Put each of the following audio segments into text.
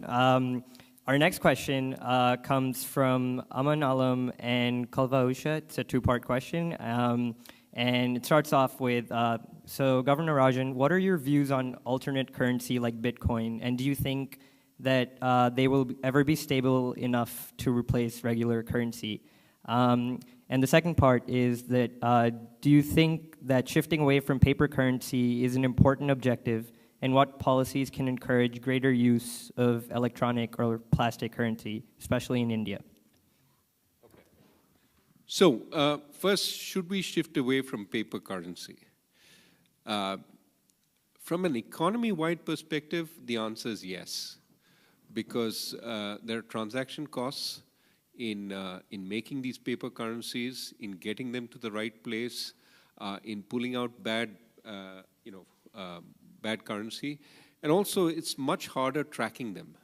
Our next question comes from Aman Alam and Kalvausha. It's a two-part question. And it starts off with, so Governor Rajan, what are your views on alternate currency like Bitcoin? And do you think that they will ever be stable enough to replace regular currency? And the second part is that, do you think that shifting away from paper currency is an important objective, and what policies can encourage greater use of electronic or plastic currency, especially in India? Okay. So first, should we shift away from paper currency? From an economy-wide perspective, the answer is yes, because there are transaction costs in making these paper currencies, in getting them to the right place, in pulling out bad, bad currency, and also it's much harder tracking them.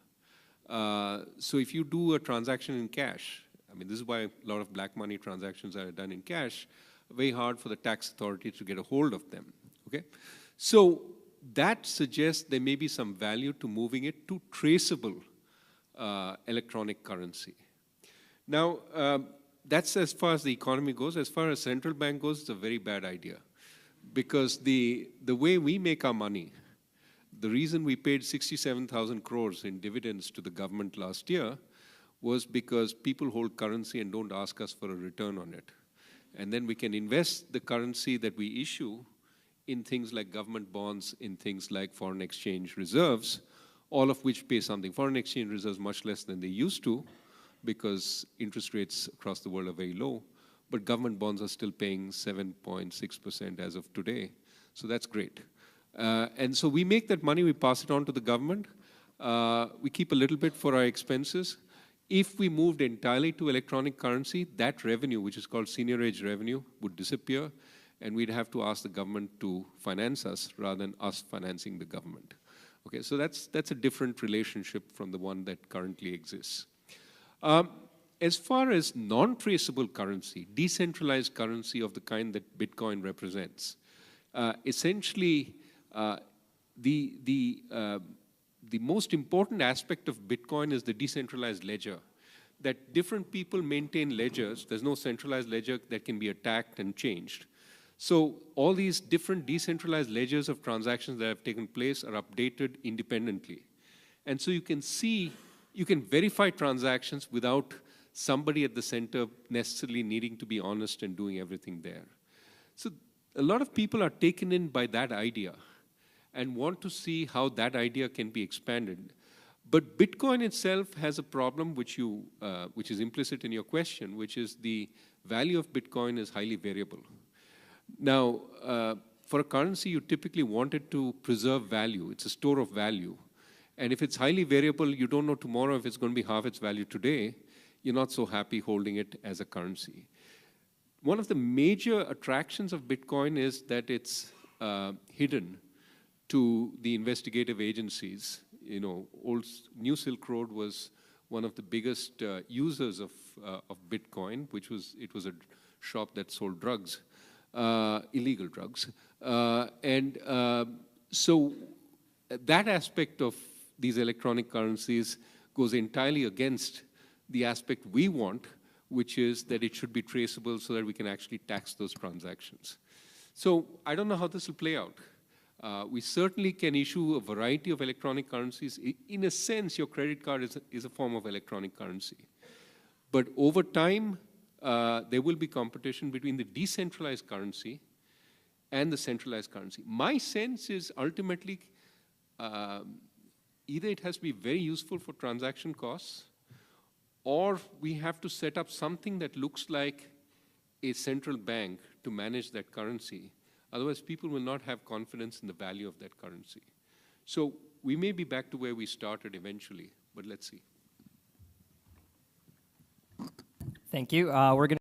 So if you do a transaction in cash, I mean, this is why a lot of black money transactions are done in cash, very hard for the tax authority to get a hold of them, okay? So that suggests there may be some value to moving it to traceable electronic currency. Now, that's as far as the economy goes. As far as central bank goes, it's a very bad idea. Because the way we make our money, the reason we paid 67,000 crores in dividends to the government last year was because people hold currency and don't ask us for a return on it. And then we can invest the currency that we issue in things like government bonds, in things like foreign exchange reserves, all of which pay something. Foreign exchange reserves much less than they used to because interest rates across the world are very low. But government bonds are still paying 7.6% as of today. So that's great. And so we make that money, we pass it on to the government. We keep a little bit for our expenses. If we moved entirely to electronic currency, that revenue, which is called seniorage revenue, would disappear. And we'd have to ask the government to finance us rather than us financing the government. Okay, so that's a different relationship from the one that currently exists. As far as non-traceable currency, decentralized currency of the kind that Bitcoin represents, essentially the most important aspect of Bitcoin is the decentralized ledger. That different people maintain ledgers. There's no centralized ledger that can be attacked and changed. So all these different decentralized ledgers of transactions that have taken place are updated independently. And so you can see, you can verify transactions without somebody at the center necessarily needing to be honest and doing everything there. So a lot of people are taken in by that idea and want to see how that idea can be expanded. But Bitcoin itself has a problem which is implicit in your question, which is the value of Bitcoin is highly variable. Now, for a currency, you typically want it to preserve value. It's a store of value. And if it's highly variable, you don't know tomorrow if it's going to be half its value today. You're not so happy holding it as a currency. One of the major attractions of Bitcoin is that it's hidden to the investigative agencies. You know, New Silk Road was one of the biggest users of Bitcoin, it was a shop that sold drugs, illegal drugs. So that aspect of these electronic currencies goes entirely against the aspect we want, which is that it should be traceable so that we can actually tax those transactions. So I don't know how this will play out. We certainly can issue a variety of electronic currencies. In a sense, your credit card is a form of electronic currency. But over time, there will be competition between the decentralized currency and the centralized currency. My sense is ultimately, either it has to be very useful for transaction costs, or we have to set up something that looks like a central bank to manage that currency. Otherwise, people will not have confidence in the value of that currency. So we may be back to where we started eventually, but let's see. Thank you. We're going